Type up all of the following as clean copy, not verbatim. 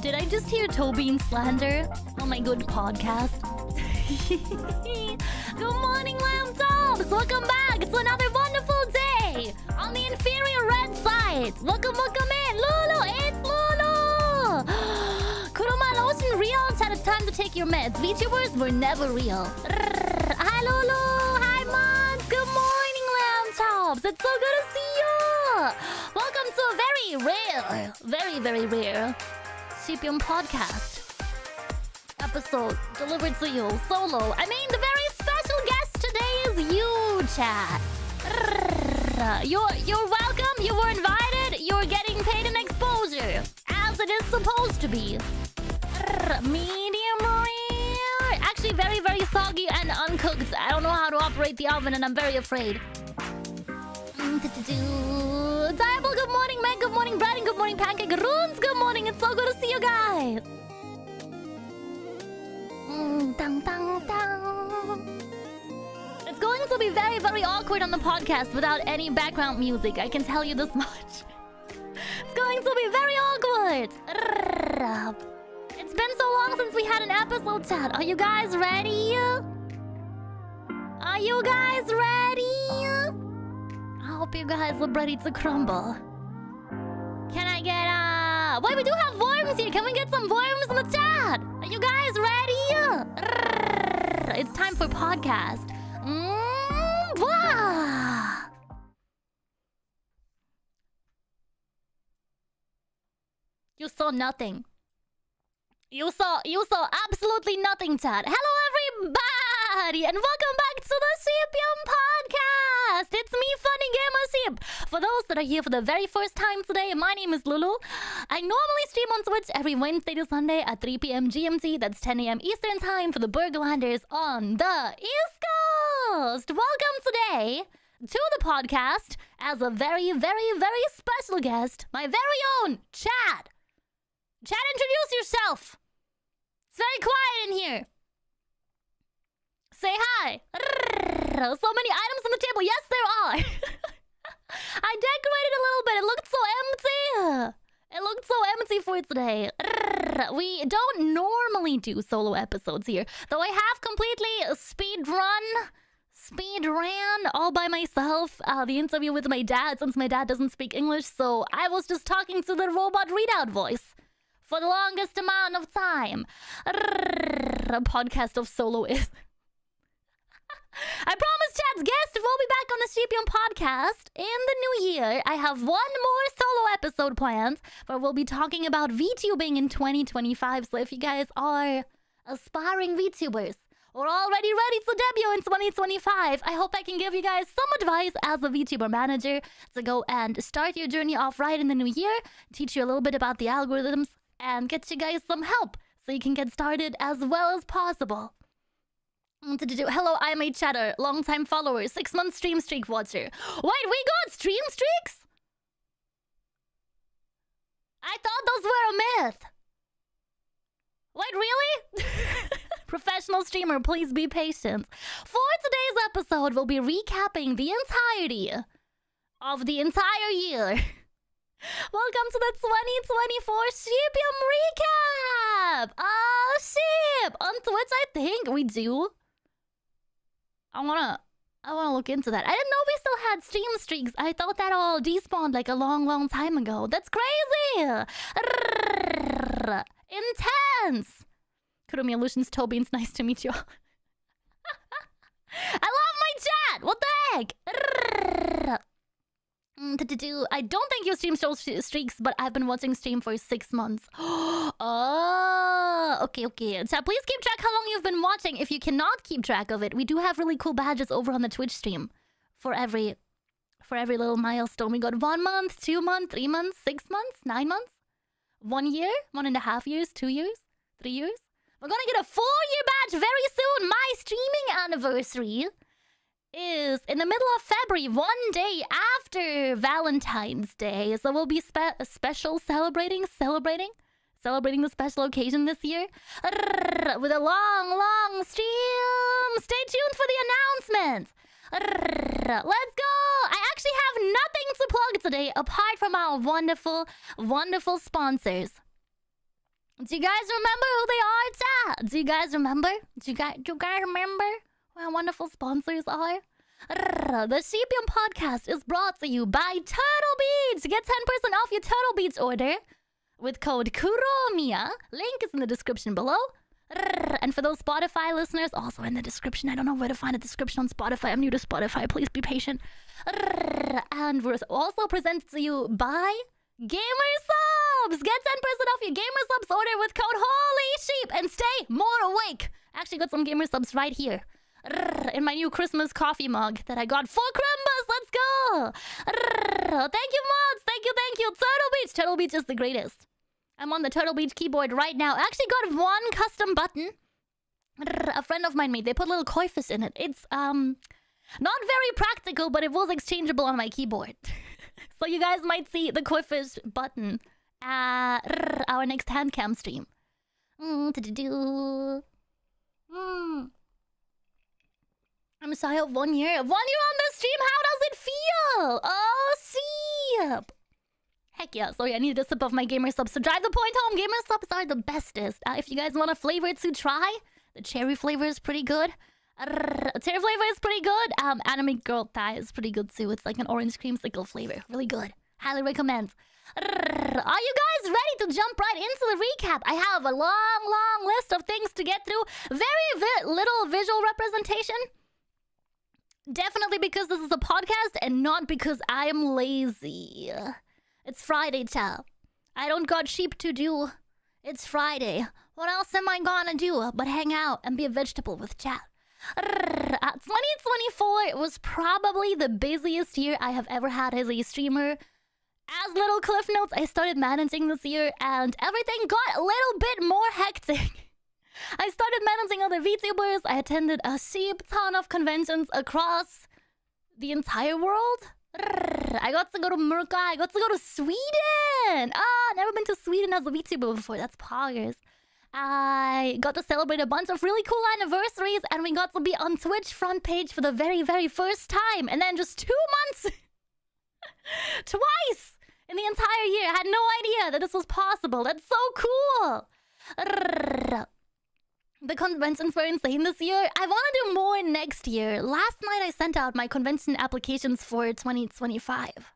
Did I just hear Tobin slander on my good podcast? Good morning, Lamb Tops! Welcome back to another wonderful day on the inferior red side. Welcome in, Lulu! It's Lulu! Kuruma wasn't real. Had a time to take your meds. VTubers were never real. Hi, Lulu! Hi, Mons! Good morning, Lamb Tops! It's so good to see you! Welcome to a very rare Sheepium podcast episode delivered to you solo. I mean, the very special guest today is you, chat. You're welcome. You were invited. You're getting paid in exposure, as it is supposed to be. Medium rare. Actually, very soggy and uncooked. I don't know how to operate the oven, and I'm very afraid. Diable, good morning, Meg. Good morning, Brad. And good morning, Pancake. Runes, good morning. It's so good to see you guys. It's going to be very awkward on the podcast without any background music. I can tell you this much. It's going to be very awkward. It's been so long since we had an episode, chat. Are you guys ready? Are you guys ready? I hope you guys are ready to crumble. Can I get wait, we do have worms here. Can we get some worms in the chat? Are you guys ready? It's time for podcast. You saw nothing. You saw absolutely nothing, chat. Hello, everybody, and welcome back to the Sheepium podcast. It's me, Funny Gamer Sheep. For those that are here for the very first time today, my name is Lulu. I normally stream on Twitch every Wednesday to Sunday at 3 p.m. GMT. That's 10 a.m. Eastern Time for the Burgerlanders on the East Coast. Welcome today to the podcast as a very special guest, my very own Chad. Chad, introduce yourself. It's very quiet in here. Say hi. So many items on the table. Yes, there are. I decorated a little bit. It looked so empty. It looked so empty for today. We don't normally do solo episodes here, though I have completely speed ran all by myself the interview with my dad, since my dad doesn't speak English, so I was just talking to the robot readout voice for the longest amount of time. A podcast of solo is... I promise Chad's guest will be back on the Sheepium podcast in the new year. I have one more solo episode planned where we'll be talking about VTubing in 2025. So if you guys are aspiring VTubers or already ready to debut in 2025, I hope I can give you guys some advice as a VTuber manager to go and start your journey off right in the new year, teach you a little bit about the algorithms, and get you guys some help so you can get started as well as possible. Hello, I'm a chatter, long-time follower, 6-month stream streak watcher. Wait, we got stream streaks? I thought those were a myth. Wait, really? Professional streamer, please be patient. For today's episode, we'll be recapping the entirety of the entire year. Welcome to the 2024 Sheepium recap! Oh, Sheep! On Twitch, I think we do. I wanna look into that. I didn't know we still had stream streaks. I thought that all despawned like a long time ago. That's crazy! Intense! Kurumi Illusions, Tobin's, nice to meet you. I love my chat! What the heck? I don't think your stream shows streaks, but I've been watching stream for 6 months. Oh, okay. So please keep track how long you've been watching. If you cannot keep track of it, we do have really cool badges over on the Twitch stream for every little milestone. We got 1 month, 2 months, 3 months, 6 months, 9 months, 1 year, 1.5 years, 2 years, 3 years. We're gonna get a 4-year badge very soon. My streaming anniversary is in the middle of February, 1 day after Valentine's Day. So we'll be special celebrating the special occasion this year with a long stream. Stay tuned for the announcement. Let's go. I actually have nothing to plug today apart from our wonderful sponsors. Do you guys remember who they are, chat? Do you guys remember? Do you guys remember who our wonderful sponsors are? The Sheepium podcast is brought to you by Turtle Beach. Get 10% off your Turtle Beach order with code KUROMIYA. Link is in the description below. And for those Spotify listeners, also in the description. I don't know where to find a description on Spotify. I'm new to Spotify. Please be patient. And we're also presented to you by Gamer Subs. Get 10% off your Gamer Subs order with code HOLYSHEEP and stay more awake. Actually got some Gamer Subs right here. In my new Christmas coffee mug that I got for Christmas. Let's go. Thank you, mods. Thank you. Turtle Beach. Turtle Beach is the greatest. I'm on the Turtle Beach keyboard right now. I actually got one custom button. A friend of mine made. They put little koi fish in it. It's not very practical, but it was exchangeable on my keyboard. So you guys might see the koi fish button at our next handcam stream. I'm shy of 1 year. 1 year on the stream, how does it feel? Oh, sip. Heck yeah, sorry, I needed a sip of my Gamer Subs to drive the point home. Gamer Subs are the bestest. If you guys want a flavor to try, the cherry flavor is pretty good. Cherry flavor is pretty good. Anime Girl Thai is pretty good too. It's like an orange creamsicle flavor. Really good. Highly recommend. Are you guys ready to jump right into the recap? I have a long list of things to get through. Very little visual representation. Definitely because this is a podcast and not because I am lazy. It's Friday, chat. I don't got sheep to do. It's Friday. What else am I gonna do but hang out and be a vegetable with chat? 2024 was probably the busiest year I have ever had as a streamer. As little cliff notes, I started managing this year and everything got a little bit more hectic. I started managing other VTubers. I attended a sheep ton of conventions across the entire world. I got to go to Merca. I got to go to Sweden. Never been to Sweden as a VTuber before. That's poggers. I got to celebrate a bunch of really cool anniversaries, and we got to be on Twitch front page for the very first time. And then just 2 months, twice in the entire year. I had no idea that this was possible. That's so cool. The conventions were insane this year. I want to do more next year. Last night I sent out my convention applications for 2025.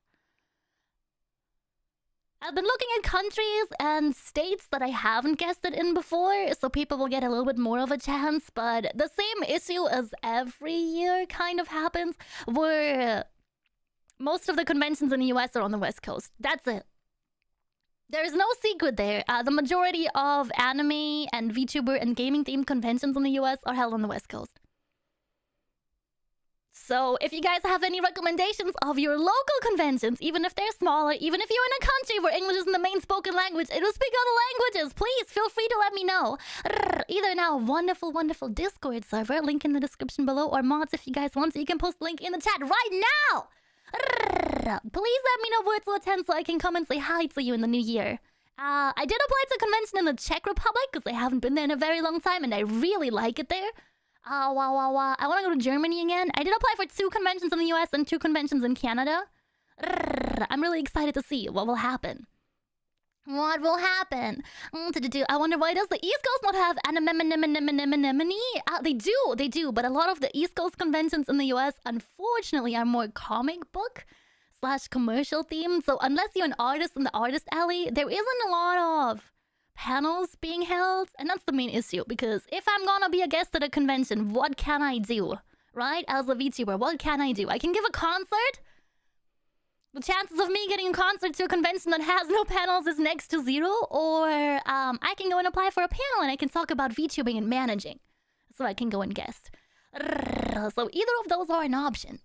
I've been looking at countries and states that I haven't guested in before, so people will get a little bit more of a chance, but the same issue as every year kind of happens, where most of the conventions in the US are on the West Coast. That's it. There is no secret there. The majority of anime and VTuber and gaming-themed conventions in the US are held on the West Coast. So if you guys have any recommendations of your local conventions, even if they're smaller, even if you're in a country where English isn't the main spoken language, it will speak other languages, please feel free to let me know. Either in our wonderful Discord server, link in the description below, or mods if you guys want, so you can post the link in the chat right now. Please let me know where to attend so I can come and say hi to you in the new year. I did apply to a convention in the Czech Republic because I haven't been there in a very long time and I really like it there. I want to go to Germany again. I did apply for 2 conventions in the US and 2 conventions in Canada. I'm really excited to see what will happen. What will happen? I wonder why does the East Coast not have anemone? They do, but a lot of the East Coast conventions in the US, unfortunately, are more comic book / commercial themed. So unless you're an artist in the artist alley, there isn't a lot of panels being held, and that's the main issue. Because if I'm gonna be a guest at a convention, what can I do, right? As a VTuber, what can I do? I can give a concert. The chances of me getting a concert to a convention that has no panels is next to 0, or I can go and apply for a panel and I can talk about VTubing and managing. So I can go and guest. So either of those are an option.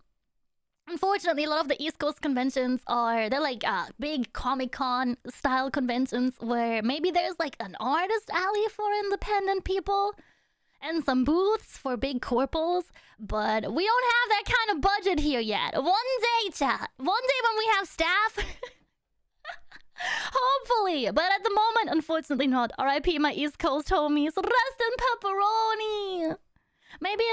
Unfortunately, a lot of the East Coast conventions they're like big Comic-Con style conventions where maybe there's like an artist alley for independent people and some booths for big corporals, but we don't have that kind of budget here yet. One day, chat. One day when we have staff. Hopefully, but at the moment, unfortunately not. R.I.P. my East Coast homies. Rest in pepperoni. Maybe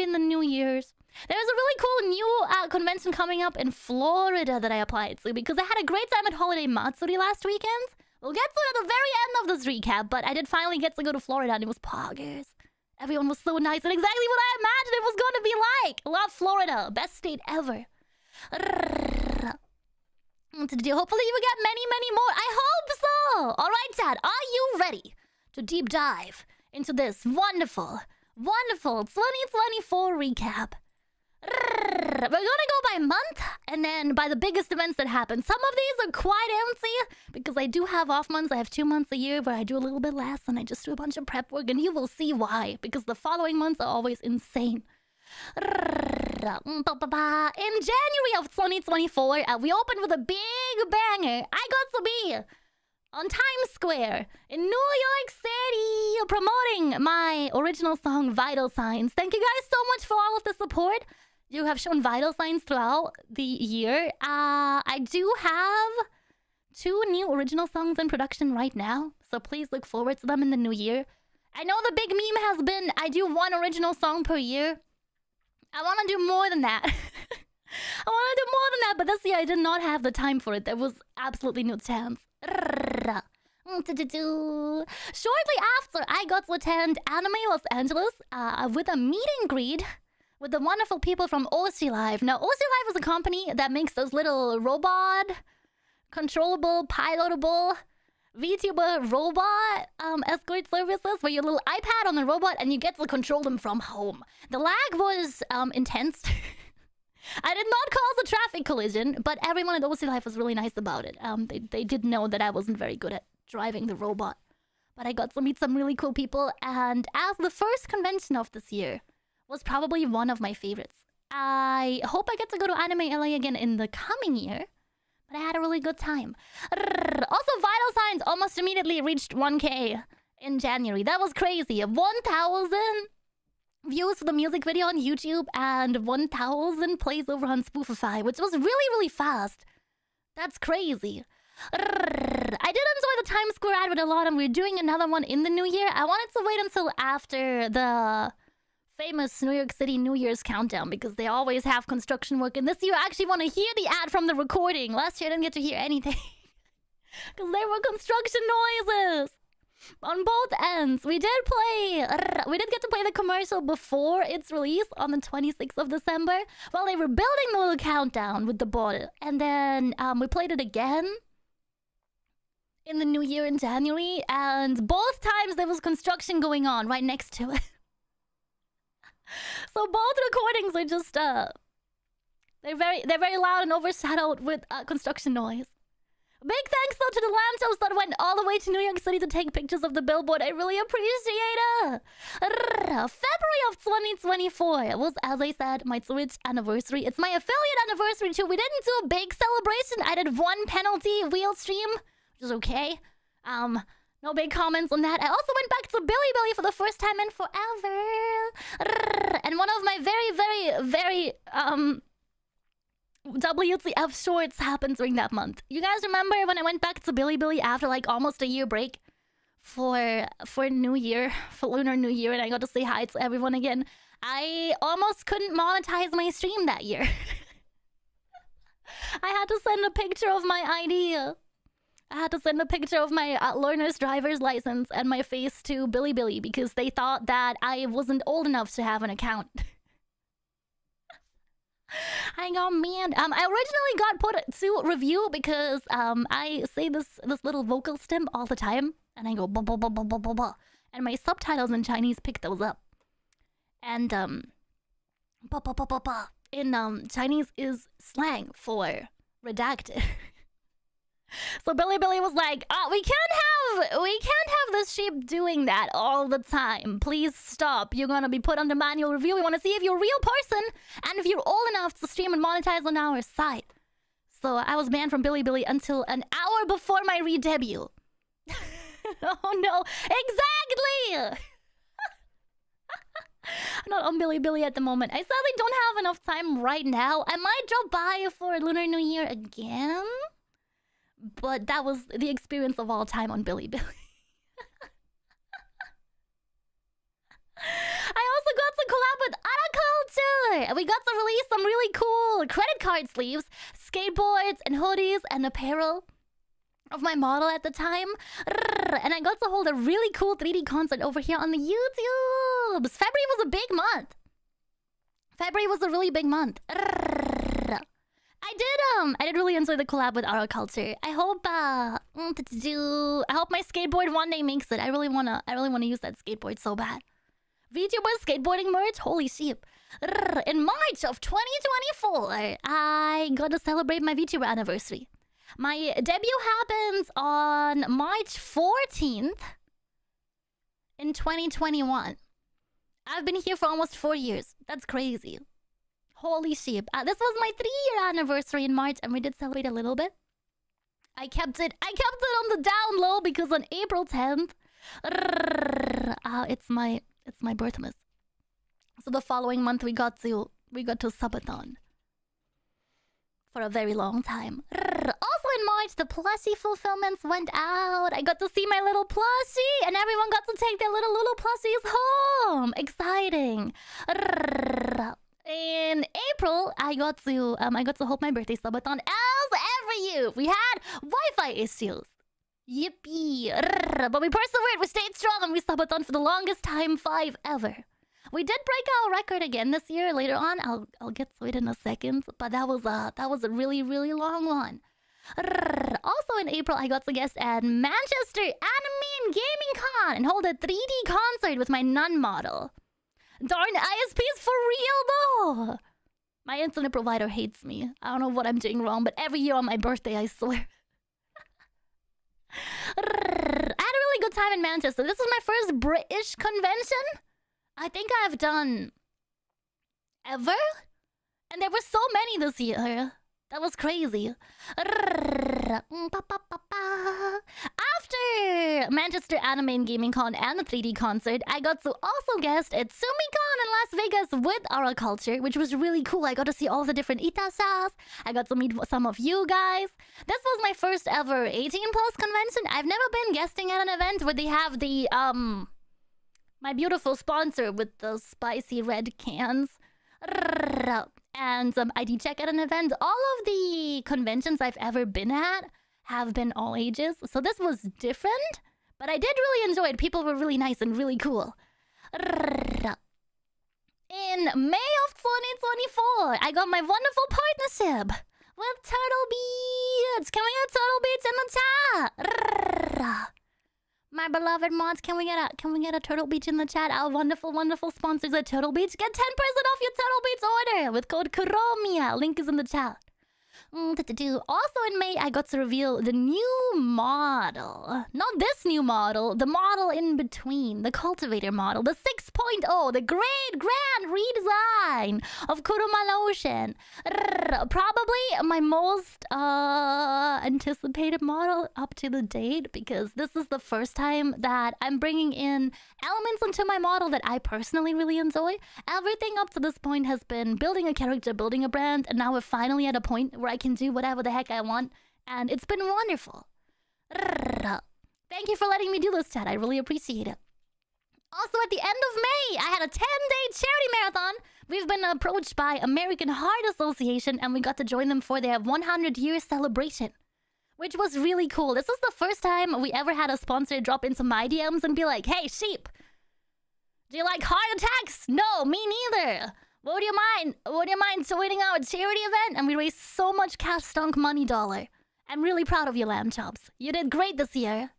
in the New Year's. There's a really cool new convention coming up in Florida that I applied to because I had a great time at Holiday Matsuri last weekend. We'll get to it at the very end of this recap, but I did finally get to go to Florida, and it was poggers. Everyone was so nice, and exactly what I imagined it was going to be like. Love Florida. Best state ever. Hopefully you will get many, many more. I hope so. All right, Dad. Are you ready to deep dive into this wonderful, wonderful 2024 recap? We're gonna go by month and then by the biggest events that happen. Some of these are quite empty because I do have off months. I have 2 months a year where I do a little bit less and I just do a bunch of prep work, and you will see why, because the following months are always insane. In January of 2024, we opened with a big banger. I got to be on Times Square in New York City promoting my original song Vital Signs. Thank you guys so much for all of the support. You have shown vital signs throughout the year. I do have 2 new original songs in production right now, so please look forward to them in the new year. I know the big meme has been I do 1 original song per year. I want to do more than that. I want to do more than that, but this year I did not have the time for it. There was absolutely no chance. Shortly after, I got to attend Anime Los Angeles with a meet and greet with the wonderful people from OC Live. Now, OC Live is a company that makes those little robot, controllable, pilotable, vtuber robot escort services where you have a little iPad on the robot and you get to control them from home. The lag was intense. I did not cause a traffic collision, but everyone at OC Live was really nice about it. They did know that I wasn't very good at driving the robot. But I got to meet some really cool people, and as the first convention of this year, was probably one of my favorites. I hope I get to go to Anime LA again in the coming year, but I had a really good time. Also, Vital Signs almost immediately reached 1K in January. That was crazy. 1,000 views for the music video on YouTube and 1,000 plays over on Spotify, which was really, really fast. That's crazy. I did enjoy the Times Square advert a lot, and we're doing another one in the new year. I wanted to wait until after the famous New York City New Year's countdown because they always have construction work, and this year I actually want to hear the ad from the recording. Last year I didn't get to hear anything because there were construction noises on both ends. We did get to play the commercial before its release on the 26th of December while they were building the little countdown with the ball, and then we played it again in the new year in January, and both times there was construction going on right next to it. So both recordings are just they're very loud and overshadowed with construction noise. Big thanks though to the lamp shows that went all the way to New York City to take pictures of the billboard. I really appreciate it. February of 2024 was, as I said, my Twitch anniversary. It's my affiliate anniversary too. We didn't do a big celebration. I did 1 penalty wheel stream, which is okay. No big comments on that. I also went back to Bilibili for the first time in forever. And one of my very WTF shorts happened during that month. You guys remember when I went back to Bilibili after like almost a year break for New Year, for Lunar New Year, and I got to say hi to everyone again? I almost couldn't monetize my stream that year. I had to send a picture of my ID. I had to send a picture of my learner's driver's license and my face to Bilibili because they thought that I wasn't old enough to have an account. I got mad. I originally got put to review because I say this little vocal stem all the time, and I go ba ba ba ba ba ba ba, and my subtitles in Chinese pick those up. And ba ba ba ba ba in Chinese is slang for redacted. So Bilibili was like, we can't have this sheep doing that all the time. Please stop. You're gonna be put under manual review. We want to see if you're a real person and if you're old enough to stream and monetize on our site. So I was banned from Bilibili until an hour before my re-debut. Oh no, exactly! I'm not on Bilibili at the moment. I sadly don't have enough time right now. I might drop by for Lunar New Year again. But that was the experience of all time on Bilibili. I also got to collab with Araculture! We got to release some really cool credit card sleeves, skateboards, and hoodies, and apparel. of my model at the time. And I got to hold a really cool 3D concert over here on the YouTubes. February was a big month. February was a really big month. I did really enjoy the collab with our culture. I hope I hope my skateboard one day makes it. I really wanna use that skateboard so bad. VTuber skateboarding merch, holy sheep. In March of 2024, I got to celebrate my VTuber anniversary. My debut happens on March 14th in 2021. I've been here for almost 4 years. That's crazy. Holy sheep. This was my 3-year anniversary in March, and we did celebrate a little bit. I kept it on the down low because on April 10th, it's my birthmas. So the following month we got to subathon for a very long time. Also in March, the plushie fulfillments went out. I got to see my little plushie, and everyone got to take their little plushies home. Exciting. In April, I got to hold my birthday subathon as every year. We had Wi-Fi issues. Yippee. But we persevered, we stayed strong, and we subathon for the longest time 5 ever. We did break our record again this year later on. I'll get to it in a second. But that was a really, really long one. Also in April, I got to guest at Manchester Anime and Gaming Con and hold a 3D concert with my nun model. Darn ISPs for real though! My internet provider hates me. I don't know what I'm doing wrong, but every year on my birthday, I swear. I had a really good time in Manchester. This was my first British convention I think I've done ever? And there were so many this year. That was crazy. After Manchester Anime and Gaming Con and the 3D concert, I got to also guest at SumiCon in Las Vegas with our culture, which was really cool. I got to see all the different itashas. I got to meet some of you guys. This was my first ever 18+ convention. I've never been guesting at an event where they have the, my beautiful sponsor with the spicy red cans. And ID check at an event. All of the conventions I've ever been at have been all ages. So this was different, but I did really enjoy it. People were really nice and really cool. In May of 2024, I got my wonderful partnership with Turtle Beach. Can we get Turtle Beach in the chat? My beloved mods, can we get a Turtle Beach in the chat? Our wonderful, wonderful sponsors at Turtle Beach. Get 10% off your Turtle Beach order with code KUROMIA. Link is in the chat. Also in May, I got to reveal the new model. Not this new model, the model in between. The cultivator model, the 6.0, the great grand redesign of Kuruma Lotion. Probably my most anticipated model up to the date, because this is the first time that I'm bringing in elements into my model that I personally really enjoy. Everything up to this point has been building a character, building a brand, and now we're finally at a point where I can do whatever the heck I want, and it's been wonderful. Thank you for letting me do this, chat. I really appreciate it. Also, at the end of May, I had a 10-day charity marathon. We've been approached by American Heart Association, and we got to join them for their 100-year celebration, which was really cool. This was the first time we ever had a sponsor drop into my DMs and be like, "Hey, Sheep, do you like heart attacks?" "No, me neither. Would you mind joining our charity event?" And we raised so much cash stunk money dollar. I'm really proud of you, lamb chops. You did great this year.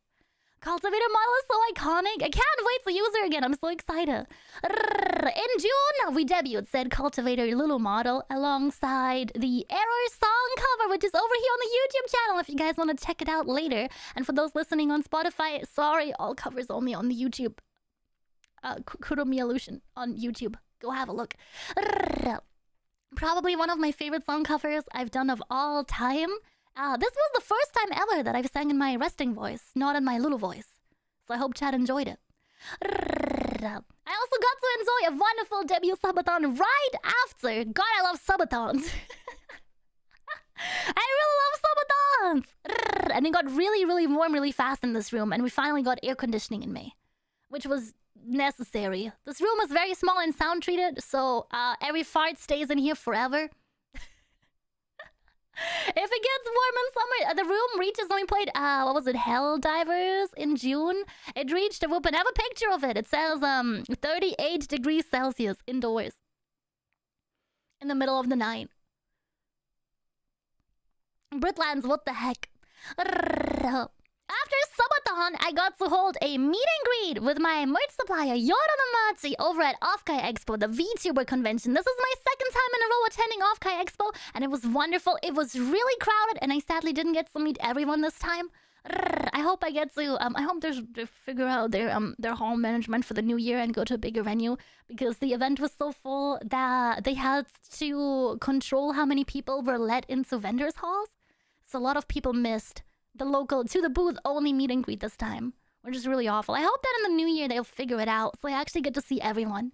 Cultivator model is so iconic. I can't wait to use her again. I'm so excited. In June, we debuted said Cultivator Lulu model alongside the Error song cover, which is over here on the YouTube channel if you guys want to check it out later. And for those listening on Spotify, sorry, all covers only on the YouTube. Kuromi Illusion on YouTube. Go have a look. Probably one of my favorite song covers I've done of all time. This was the first time ever that I've sang in my resting voice, not in my little voice. So I hope chat enjoyed it. I also got to enjoy a wonderful debut subathon right after. God, I love subathons. I really love subathons. And it got really, really warm really fast in this room, and we finally got air conditioning in May, which was necessary. This room is very small and sound treated, so every fart stays in here forever. If it gets warm in summer, the room reaches when we played, what was it, Hell Divers in June? It reached a whoop, and I have a picture of it. It says, 38 degrees Celsius indoors. In the middle of the night. Britlands, what the heck? After Subathon, I got to hold a meet and greet with my merch supplier, Yoronamachi, over at Offkai Expo, the VTuber convention. This is my second time in a row attending Offkai Expo, and it was wonderful. It was really crowded, and I sadly didn't get to meet everyone this time. I hope I get to, I hope they figure out their hall management for the new year and go to a bigger venue, because the event was so full that they had to control how many people were let into vendors' halls. So a lot of people missed the local to the booth only meet and greet this time, which is really awful. I hope that in the new year they'll figure it out so I actually get to see everyone.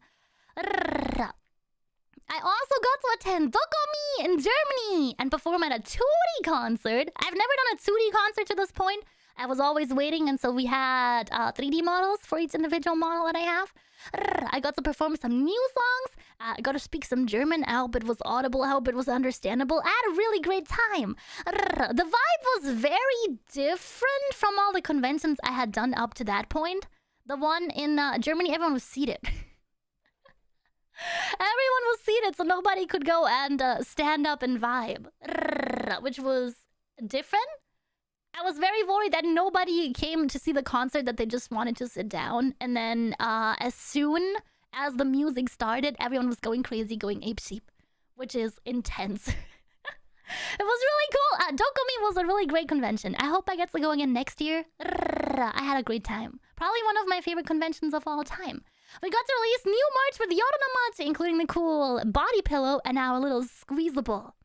I also got to attend Dokomi in Germany and perform at a 2D concert. I've never done a 2D concert to this point. I was always waiting until we had 3D models for each individual model that I have. I got to perform some new songs. I got to speak some German. I hope it was audible. I hope it was understandable. I had a really great time. The vibe was very different from all the conventions I had done up to that point. The one in Germany, everyone was seated. Everyone was seated, so nobody could go and stand up and vibe, which was different. I was very worried that nobody came to see the concert, that they just wanted to sit down. And then as soon as the music started, everyone was going crazy, going apeshit, which is intense. It was really cool. Dokomi was a really great convention. I hope I get to go again next year. I had a great time. Probably one of my favorite conventions of all time. We got to release new merch with Yoronamachi, including the cool body pillow and our little squeezable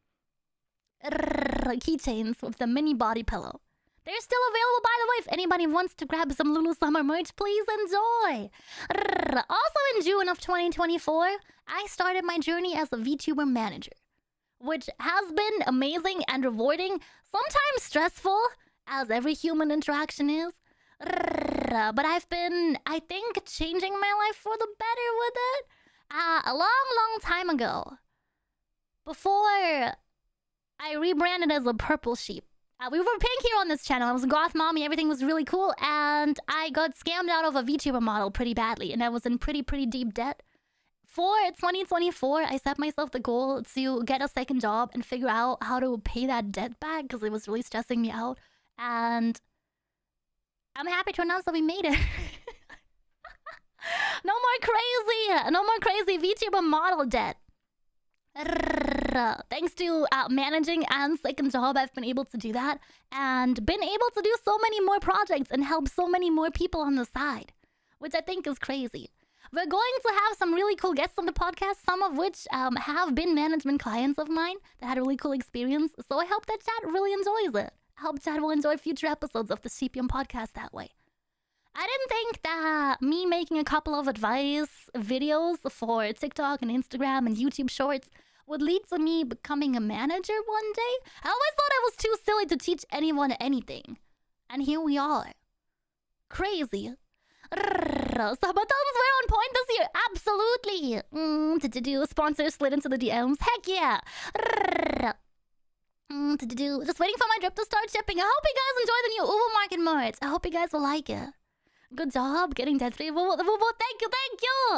keychains with the mini body pillow. They're still available, by the way. If anybody wants to grab some Lulu Summer merch, please enjoy. Also in June of 2024, I started my journey as a VTuber manager, which has been amazing and rewarding, sometimes stressful, as every human interaction is. But I've been, I think, changing my life for the better with it. A long time ago, before I rebranded as a purple sheep, we were pink here on this channel. I was a goth mommy. Everything was really cool. And I got scammed out of a VTuber model pretty badly. And I was in pretty deep debt. For 2024, I set myself the goal to get a second job and figure out how to pay that debt back, because it was really stressing me out. And I'm happy to announce that we made it. No more crazy VTuber model debt. Thanks to managing and second job, I've been able to do that and been able to do so many more projects and help so many more people on the side, which I think is crazy. We're going to have some really cool guests on the podcast, some of which have been management clients of mine that had a really cool experience. So I hope that chat really enjoys it. I hope chat will enjoy future episodes of the Sheepium podcast that way. I didn't think that me making a couple of advice videos for TikTok and Instagram and YouTube Shorts would lead to me becoming a manager one day. I always thought I was too silly to teach anyone anything. And here we are. Crazy. Subathons were on point this year. Absolutely. Did you do? Sponsors slid into the DMs. Heck yeah. Just waiting for my drip to start shipping. I hope you guys enjoy the new Uber Market merch. I hope you guys will like it. Good job getting debt free. Well, thank you.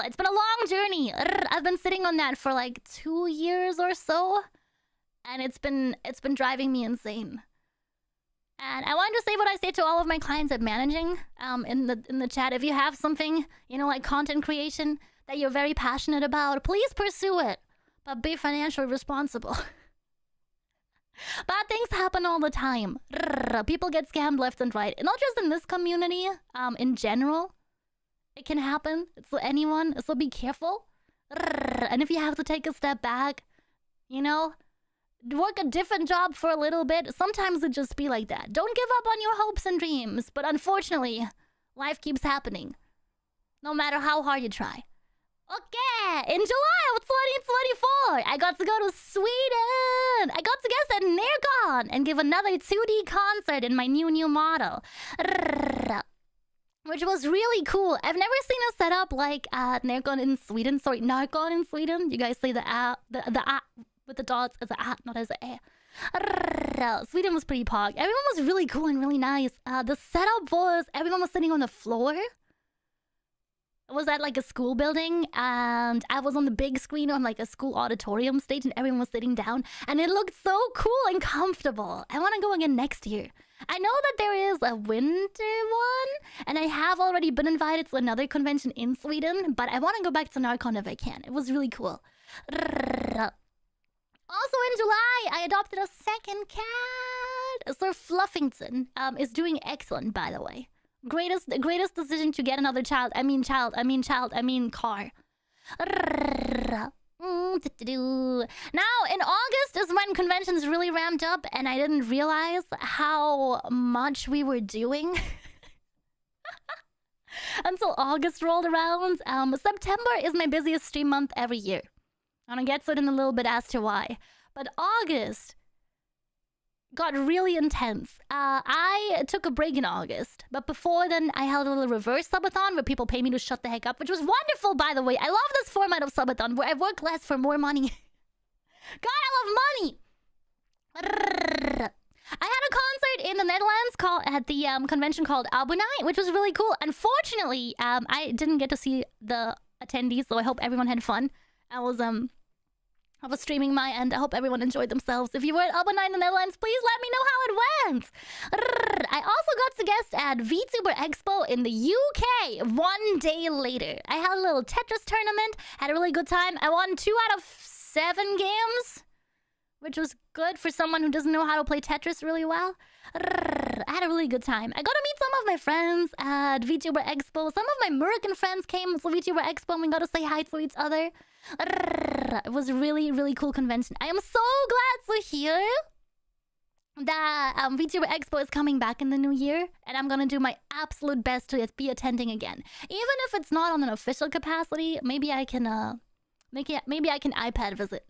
It's been a long journey. I've been sitting on that for like 2 years or so, and it's been driving me insane. And I wanted to say what I say to all of my clients at managing in the chat. If you have something, you know, like content creation that you're very passionate about, please pursue it, but be financially responsible. Bad things happen all the time. People get scammed left and right. Not just in this community, in general. It can happen. It's for anyone, so be careful. And if you have to take a step back, you know, work a different job for a little bit. Sometimes it just be like that. Don't give up on your hopes and dreams. But unfortunately, life keeps happening. No matter how hard you try. Okay, in July of 2024, I got to go to Sweden. I got to guest at Nercon and give another 2D concert in my new model, which was really cool. I've never seen a setup like Nercon in Sweden. Sorry, Narcon in Sweden. You guys say the with the dots as a not as a. Sweden was pretty pog. Everyone was really cool and really nice. The setup was everyone was sitting on the floor. It was at like a school building, and I was on the big screen on like a school auditorium stage, and everyone was sitting down, and it looked so cool and comfortable. I want to go again next year. I know that there is a winter one, and I have already been invited to another convention in Sweden, but I want to go back to Narcon if I can. It was really cool. Also in July, I adopted a second cat. Sir Fluffington is doing excellent, by the way. Greatest decision to get another child. I mean car. Now, in August is when conventions really ramped up, and I didn't realize how much we were doing until August rolled around. September is my busiest stream month every year. I'm gonna get to it in a little bit as to why. But August got really intense. I took a break in August, but before then I held a little reverse subathon where people pay me to shut the heck up, which was wonderful, by the way. I love this format of subathon where I work less for more money. God, I love money. I had a concert in the Netherlands at the convention called Abunai, which was really cool. Unfortunately, I didn't get to see the attendees, so I hope everyone had fun. I was streaming my end. I hope everyone enjoyed themselves. If you were at Abunai in the Netherlands, please let me know how it went. I also got to guest at VTuber Expo in the UK 1 day later. I had a little Tetris tournament, had a really good time. I won 2 out of 7 games, which was good for someone who doesn't know how to play Tetris really well. I had a really good time. I got to meet some of my friends at VTuber Expo. Some of my American friends came to VTuber Expo and we got to say hi to each other. It was a really, really cool convention. I am so glad to hear that VTuber Expo is coming back in the new year, and I'm gonna do my absolute best to be attending again. Even if it's not on an official capacity, maybe I can maybe I can iPad visit.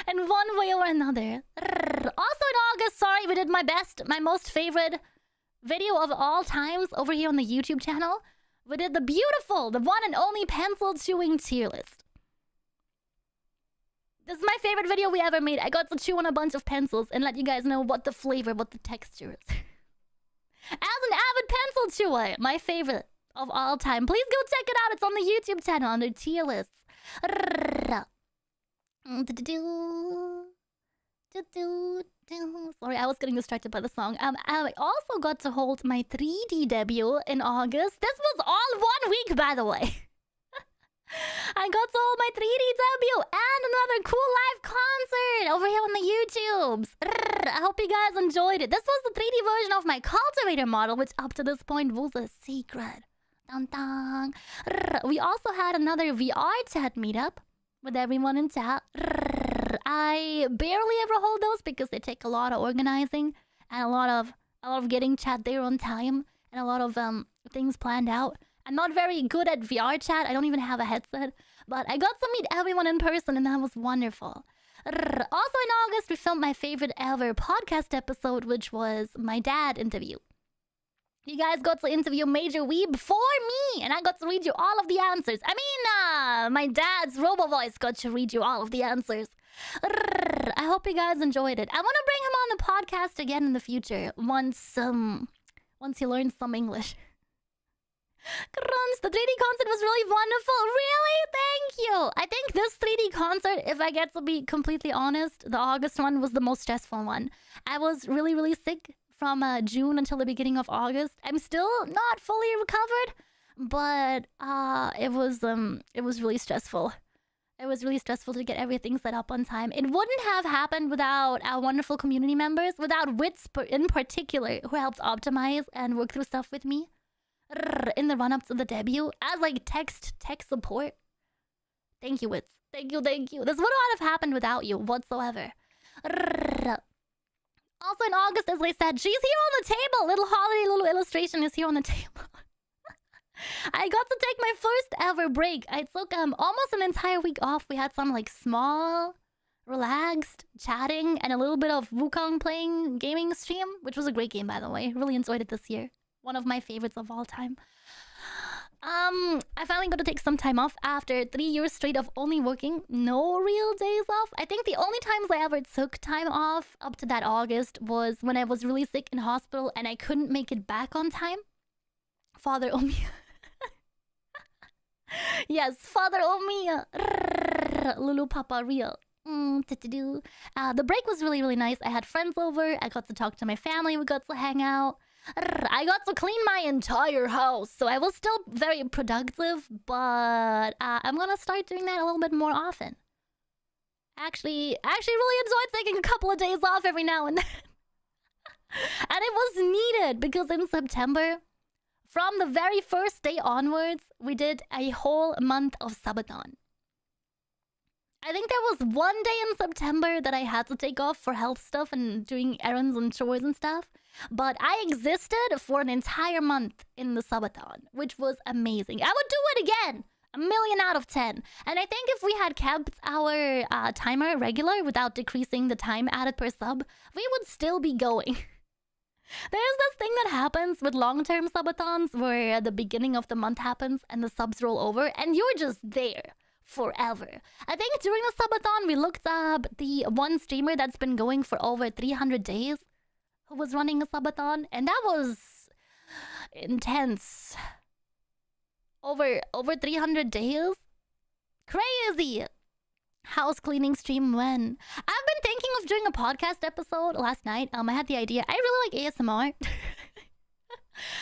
In one way or another. Also in August, sorry, we did my most favorite video of all times over here on the YouTube channel. We did the beautiful, the one and only pencil chewing tier list. This is my favorite video we ever made. I got to chew on a bunch of pencils and let you guys know what the flavor, what the texture is. As an avid pencil chewer, my favorite of all time. Please go check it out. It's on the YouTube channel under tier lists. Sorry, I was getting distracted by the song. I also got to hold my 3D debut in August. This was all 1 week, by the way. I got to hold my 3D debut and another cool live concert over here on the YouTubes. I hope you guys enjoyed it. This was the 3D version of my cultivator model, which up to this point was a secret. Dun dun. We also had another VR chat meetup with everyone in chat. I barely ever hold those because they take a lot of organizing and a lot of getting chat there on time and a lot of things planned out. I'm not very good at VR chat. I don't even have a headset, but I got to meet everyone in person and that was wonderful. Also in August, we filmed my favorite ever podcast episode, which was my dad interview. You guys got to interview Major Weeb before me, and I got to read you all of the answers. I mean, my dad's robo voice got to read you all of the answers. I hope you guys enjoyed it. I want to bring him on the podcast again in the future once he learns some English. Grunts, the 3D concert was really wonderful. Really? Thank you. I think this 3D concert, if I get to be completely honest, the August one was the most stressful one. I was really, really sick from June until the beginning of August. I'm still not fully recovered, but it was really stressful. It was really stressful to get everything set up on time. It wouldn't have happened without our wonderful community members, without Wits in particular, who helped optimize and work through stuff with me in the run-up to the debut as like tech support. Thank you, Wits. Thank you. This would not have happened without you whatsoever. Also in August, as I said, she's here on the table. Little holiday, little illustration is here on the table. I got to take my first ever break. I took almost an entire week off. We had some like small, relaxed chatting and a little bit of Wukong playing gaming stream, which was a great game, by the way. Really enjoyed it this year. One of my favorites of all time. I finally got to take some time off after 3 years straight of only working. No real days off. I think the only times I ever took time off up to that August was when I was really sick in hospital and I couldn't make it back on time. Father Omiya. Yes, Father Omiya. Lulu Papa real. The break was really, really nice. I had friends over. I got to talk to my family. We got to hang out. I got to clean my entire house. So I was still very productive, but I'm gonna start doing that a little bit more often. Actually really enjoyed taking a couple of days off every now and then. And it was needed because in September, from the very first day onwards, we did a whole month of subathon. I think there was one day in September that I had to take off for health stuff and doing errands and chores and stuff. But I existed for an entire month in the subathon, which was amazing. I would do it again. 1,000,000 out of 10. And I think if we had kept our timer regular without decreasing the time added per sub, we would still be going. There's this thing that happens with long-term subathons where the beginning of the month happens and the subs roll over and you're just there forever. I think during the subathon we looked up the one streamer that's been going for over 300 days who was running a subathon, and that was intense. Over 300 days? Crazy! House cleaning stream when? I've been thinking of doing a podcast episode last night. I had the idea. I really like ASMR.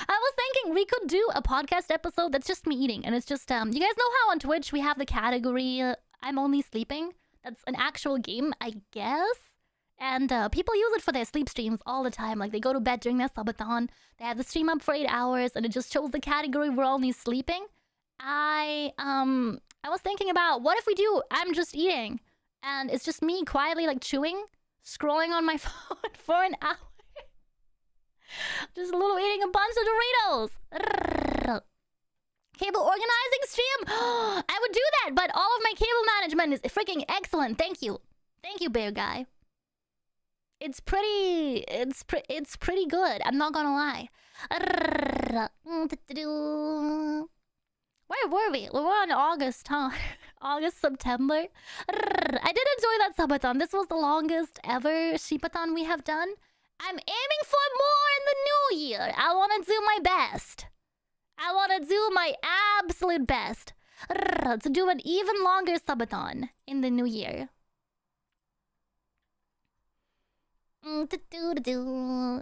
I was thinking we could do a podcast episode that's just me eating. And it's just, you guys know how on Twitch we have the category I'm only sleeping? That's an actual game, I guess. And people use it for their sleep streams all the time. Like, they go to bed during their subathon. They have the stream up for 8 hours, and it just shows the category we're only sleeping. I was thinking about, what if we do I'm just eating? And it's just me quietly, like, chewing, scrolling on my phone for an hour. Just a little eating a bunch of Doritos. Cable organizing stream? I would do that, but all of my cable management is freaking excellent. Thank you. Thank you, Bear Guy. It's pretty good. I'm not gonna lie. Where were we? We were on August, huh? August, September. I did enjoy that subathon. This was the longest ever sheepathon we have done. I'm aiming for more in the new year. I want to do my best. I want to do my absolute best to do an even longer subathon in the new year.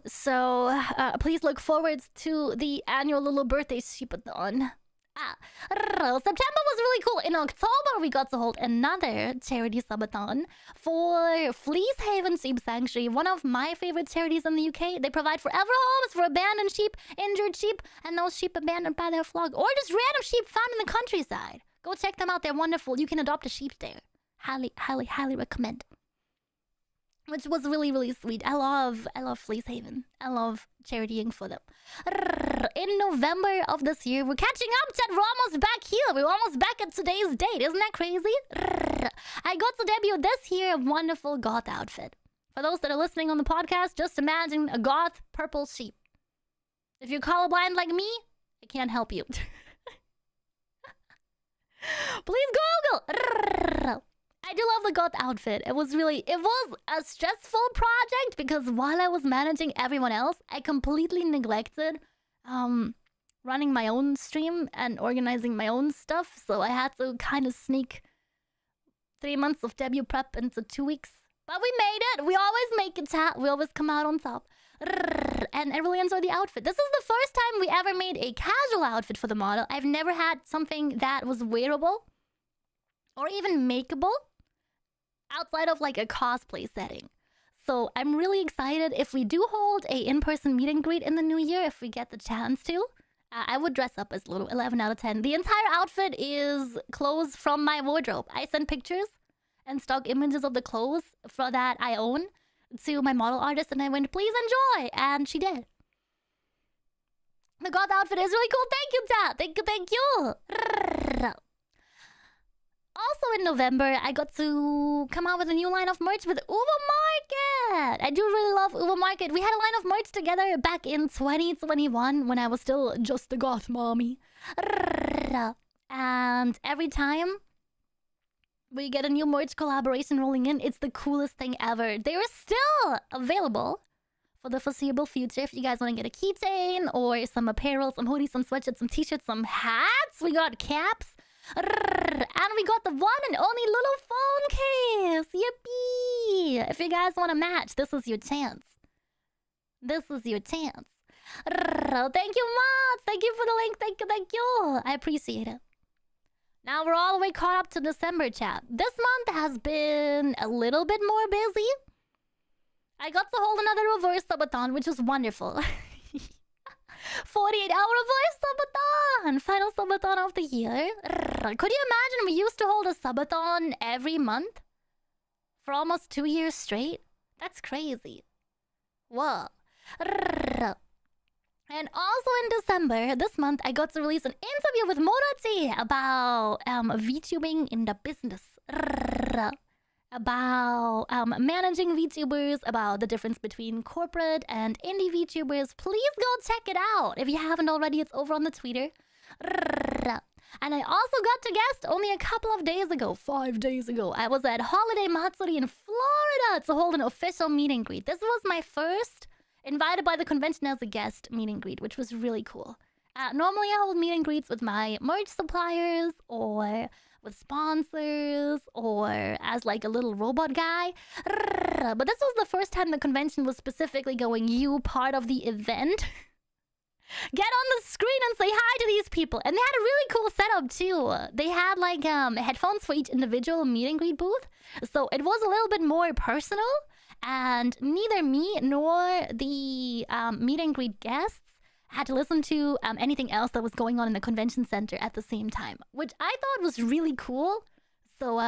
So, please look forward to the annual little birthday sheepathon. September was really cool. In October, we got to hold another charity subathon for Fleece Haven Sheep Sanctuary, one of my favorite charities in the UK. They provide forever homes for abandoned sheep, injured sheep, and those sheep abandoned by their flock, or just random sheep found in the countryside. Go check them out. They're wonderful. You can adopt a sheep there. Highly, highly, highly recommend. Which was really, really sweet. I love Fleece Haven. I love charitying for them. In November of this year, we're catching up, chat. We're almost back here. We're almost back at today's date. Isn't that crazy? I got to debut this year a wonderful goth outfit. For those that are listening on the podcast, just imagine a goth purple sheep. If you're colorblind like me, I can't help you. Please Google. I do love the goth outfit. It was a stressful project because while I was managing everyone else, I completely neglected running my own stream and organizing my own stuff. So I had to kind of sneak 3 months of debut prep into 2 weeks. But we made it. We always make it. We always come out on top. And I really enjoyed the outfit. This is the first time we ever made a casual outfit for the model. I've never had something that was wearable or even makeable outside of like a cosplay setting. So I'm really excited. If we do hold a in-person meet and greet in the new year, if we get the chance to, I would dress up as little 11 out of 10. The entire outfit is clothes from my wardrobe. I sent pictures and stock images of the clothes for that I own to my model artist, and I went, please enjoy, and she did. The goth outfit is really cool. Thank you, chat. Thank you. Also in November, I got to come out with a new line of merch with Uber it. I do really love Uber Market. We had a line of merch together back in 2021 when I was still just a goth mommy. And every time we get a new merch collaboration rolling in, it's the coolest thing ever. They are still available for the foreseeable future. If you guys want to get a keychain or some apparel, some hoodies, some sweatshirts, some t-shirts, some hats. We got caps. And we got the one and only little phone case. Yippee! If you guys want to match, this is your chance. This is your chance. Thank you, Mods. Thank you for the link. Thank you, thank you. I appreciate it. Now we're all the way caught up to December, chat. This month has been a little bit more busy. I got to hold another reverse subathon, which was wonderful. 48-hour reverse subathon! Final subathon of the year. Could you imagine we used to hold a subathon every month? For almost 2 years straight? That's crazy. Whoa. And also in December, this month, I got to release an interview with Morachi about VTubing in the business. About managing VTubers, about the difference between corporate and indie VTubers. Please go check it out. If you haven't already, it's over on the Twitter. And I also got to guest only a couple of days ago, 5 days ago. I was at Holiday Matsuri in Florida to hold an official meet and greet. This was my first invited by the convention as a guest meet and greet, which was really cool. Normally I hold meet and greets with my merch suppliers or with sponsors or as like a little robot guy. But this was the first time the convention was specifically going, you part of the event. Get on the screen and say hi to these people. And they had a really cool setup too. They had like headphones for each individual meet and greet booth. So it was a little bit more personal. And neither me nor the meet and greet guests had to listen to anything else that was going on in the convention center at the same time, which I thought was really cool. So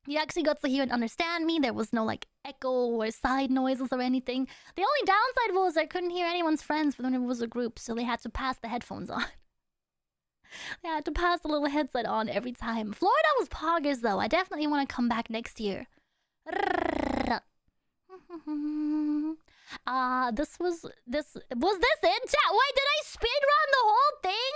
you actually got to hear and understand me. There was no like echo or side noises or anything. The only downside was I couldn't hear anyone's friends when it was a group, so they had to pass the headphones on. They had to pass the little headset on every time. Florida was poggers though. I definitely want to come back next year. Was this it, chat? Wait, did I speedrun the whole thing?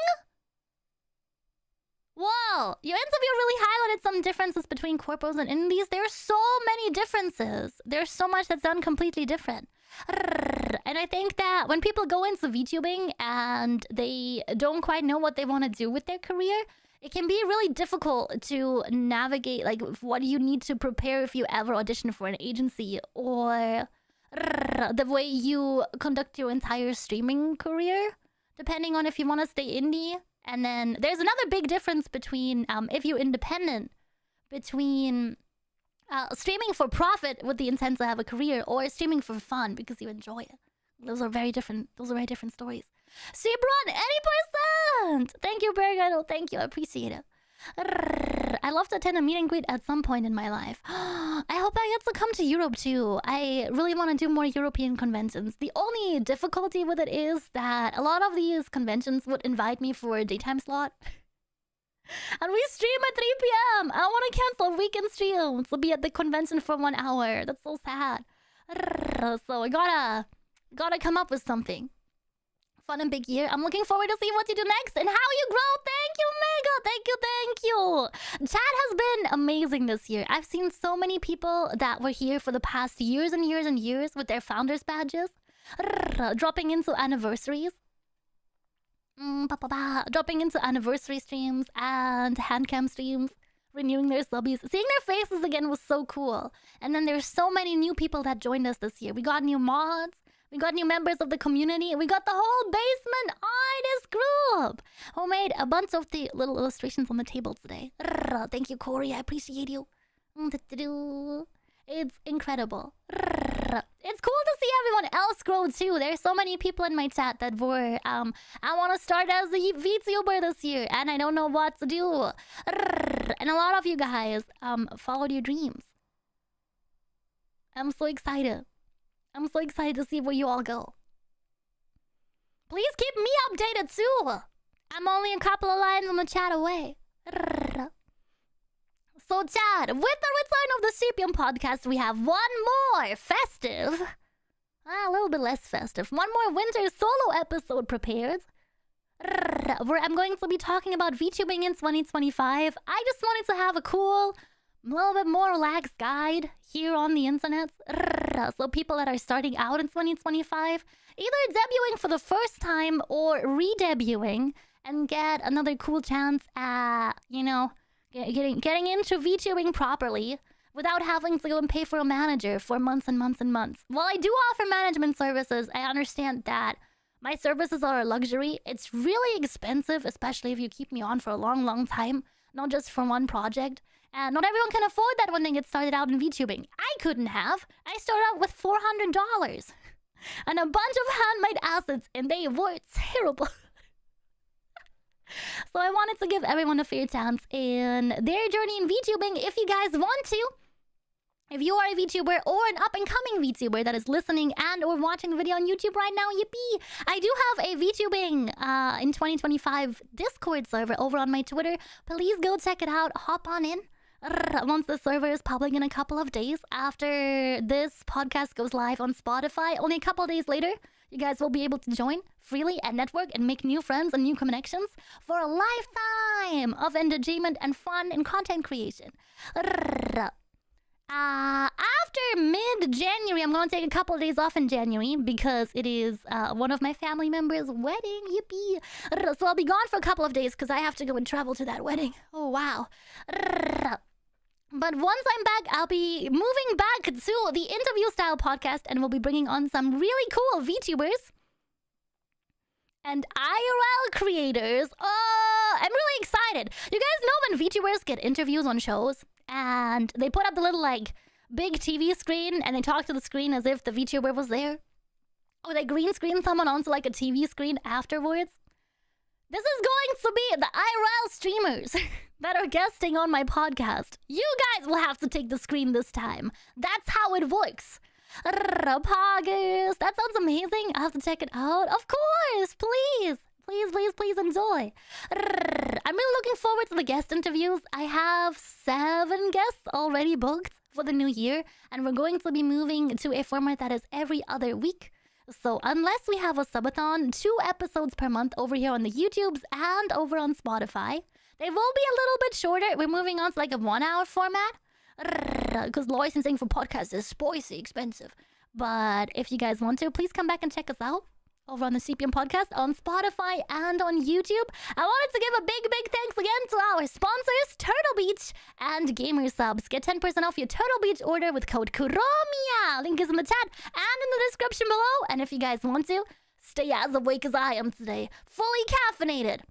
Whoa, your interview really highlighted some differences between corpos and indies. There are so many differences. There's so much that's done completely different. And I think that when people go into VTubing and they don't quite know what they want to do with their career, it can be really difficult to navigate like what you need to prepare if you ever audition for an agency or the way you conduct your entire streaming career, depending on if you want to stay indie. And then there's another big difference between if you're independent, between streaming for profit with the intent to have a career or streaming for fun because you enjoy it. Those are very different stories. Sebron, 80%! Thank you, Bergado. Thank you. I appreciate it. I love to attend a meet and greet at some point in my life. I hope I get to come to Europe too. I really want to do more European conventions. The only difficulty with it is that a lot of these conventions would invite me for a daytime slot. And we stream at 3 p.m. I want to cancel a weekend stream to be at the convention for 1 hour. That's so sad. So I gotta come up with something. Fun and big year. I'm looking forward to see what you do next and how you grow. Thank you, Mega. Thank you. Chat has been amazing this year. I've seen so many people that were here for the past years and years and years with their founders badges. Dropping into anniversaries. Dropping into anniversary streams and handcam streams. Renewing their subbies. Seeing their faces again was so cool. And then there's so many new people that joined us this year. We got new mods. We got new members of the community. We got the whole basement artist group who made a bunch of the little illustrations on the table today. Thank you, Corey. I appreciate you. It's incredible. It's cool to see everyone else grow too. There's so many people in my chat that were, I want to start as a VTuber this year and I don't know what to do. And a lot of you guys followed your dreams. I'm so excited. I'm so excited to see where you all go. Please keep me updated too. I'm only a couple of lines on the chat away. So, chat, with the return of the Sheepium podcast, we have one more festive, a little bit less festive, one more winter solo episode prepared, where I'm going to be talking about VTubing in 2025. I just wanted to have a cool, little bit more relaxed guide here on the internet. So people that are starting out in 2025, either debuting for the first time or re-debuting, and get another cool chance at, getting into VTubing properly without having to go and pay for a manager for months and months and months. While I do offer management services, I understand that my services are a luxury. It's really expensive, especially if you keep me on for a long, long time, not just for one project. And not everyone can afford that when they get started out in VTubing. I couldn't have. I started out with $400 and a bunch of handmade assets, and they were terrible. So I wanted to give everyone a fair chance in their journey in VTubing. If you guys want to, if you are a VTuber or an up-and-coming VTuber that is listening and or watching the video on YouTube right now, yippee! I do have a VTubing in 2025 Discord server over on my Twitter. Please go check it out. Hop on in. Once the server is public in a couple of days after this podcast goes live on Spotify, only a couple of days later, you guys will be able to join freely and network and make new friends and new connections for a lifetime of entertainment and fun and content creation. After mid-January, I'm going to take a couple of days off in January because it is one of my family members' wedding. Yippee! So I'll be gone for a couple of days because I have to go and travel to that wedding. Oh, wow. But once I'm back, I'll be moving back to the interview-style podcast, and we'll be bringing on some really cool VTubers and IRL creators. Oh, I'm really excited. You guys know when VTubers get interviews on shows, and they put up the little, big TV screen, and they talk to the screen as if the VTuber was there? Or they green screen someone onto, a TV screen afterwards? This is going to be the IRL streamers that are guesting on my podcast. You guys will have to take the screen this time. That's how it works. Poggers. That sounds amazing. I have to check it out. Of course. Please. Please enjoy. I'm really looking forward to the guest interviews. I have 7 guests already booked for the new year, and we're going to be moving to a format that is every other week. So unless we have a subathon, 2 episodes per month over here on the YouTubes and over on Spotify. They will be a little bit shorter. We're moving on to a 1-hour format because licensing for podcasts is spicy expensive. But if you guys want to, please come back and check us out over on the Sheepium podcast on Spotify and on YouTube. I wanted to give a big thanks again to our sponsors, Turtle Beach and Gamer Subs. Get 10% off your Turtle Beach order with code KUROMIA. Link is in the chat and in the description below. And if you guys want to, stay as awake as I am today, fully caffeinated.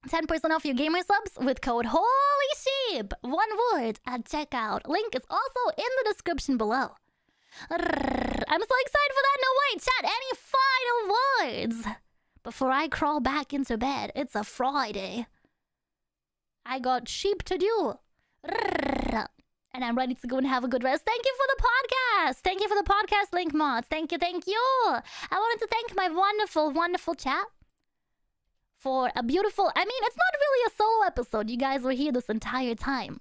10% off your Gamer Subs with code HOLYSHEEP. One word at checkout. Link is also in the description below. I'm so excited for that. No, wait, chat, any final words before I crawl back into bed? It's a Friday. I got sheep to do. And I'm ready to go and have a good rest. Thank you for the podcast. Thank you for the podcast link mods. Thank you. I wanted to thank my wonderful chat for a beautiful... I mean, it's not really a solo episode. You guys were here this entire time.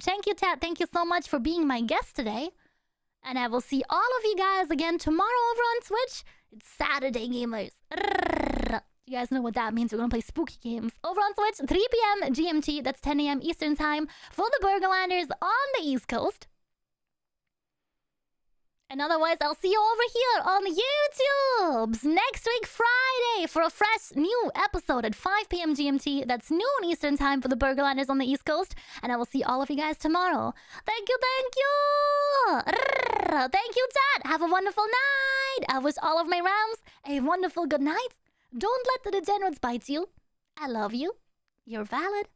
Thank you, chat. Thank you so much for being my guest today. And I will see all of you guys again tomorrow over on Twitch. It's Saturday, gamers. You guys know what that means. We're going to play spooky games over on Twitch. 3 p.m. GMT. That's 10 a.m. Eastern Time for the Burgerlanders on the East Coast. And otherwise, I'll see you over here on the YouTubes next week, Friday, for a fresh new episode at 5 p.m. GMT. That's noon Eastern Time for the Burgerlanders on the East Coast. And I will see all of you guys tomorrow. Thank you. Thank you, chat. Have a wonderful night. I wish all of my rams a wonderful good night. Don't let the degenerates bite you. I love you. You're valid.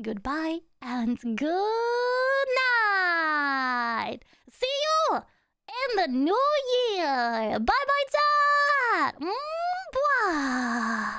Goodbye and good night. See you in the new year. Bye, chat. Bye.